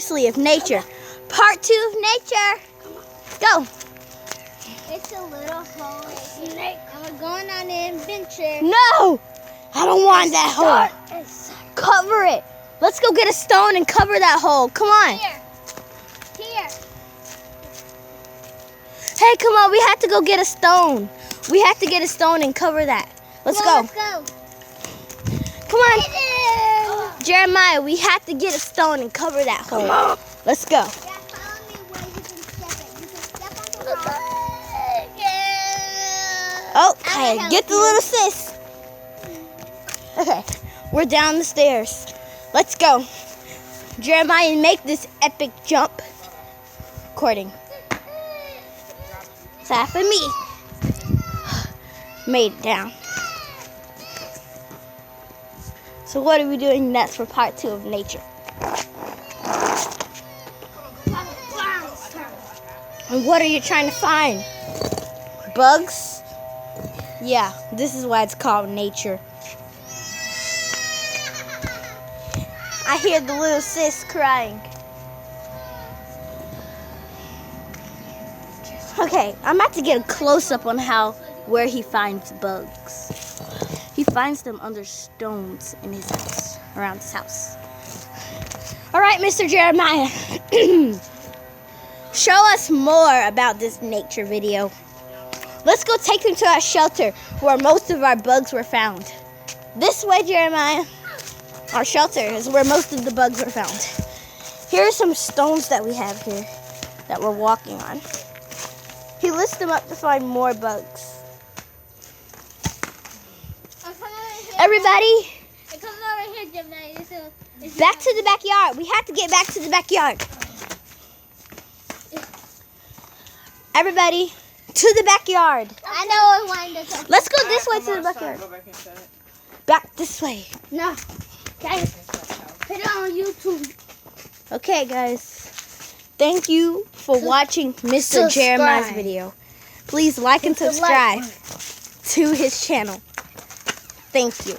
obviously of nature. Part 2 of nature. Go. It's a little hole snake, and we're going on an adventure. No, I don't want that hole. Cover it. Let's go get a stone and cover that hole. Come on. Here. Hey, come on. We have to go get a stone. We have to get a stone and cover that. Let's go. Let's go. Come on. Jeremiah, we have to get a stone and cover that hole. Let's go. Yeah, follow me where you can step it. You can step on the rock. Okay, get the little sis. Okay, we're down the stairs. Let's go. Jeremiah, make this epic jump. Recording. Clap for me. Made it down. So what are we doing next for part 2 of nature? And what are you trying to find? Bugs? Yeah, this is why it's called nature. I hear the little sis crying. Okay, I'm about to get a close-up on where he finds bugs. He finds them under stones in his house, around his house. All right, Mr. Jeremiah. Show us more about this nature video. Let's go take him to our shelter where most of our bugs were found. This way, Jeremiah. Our shelter is where most of the bugs were found. Here are some stones that we have here that we're walking on. He lists them up to find more bugs. Everybody, back to the backyard. We have to get back to the backyard. Everybody, to the backyard. I know one. Let's go this way to the backyard. Back this way. No. Guys, put it on YouTube. Okay, guys. Thank you for watching Mr. Jeremiah's video. Please like and subscribe to his channel. Thank you.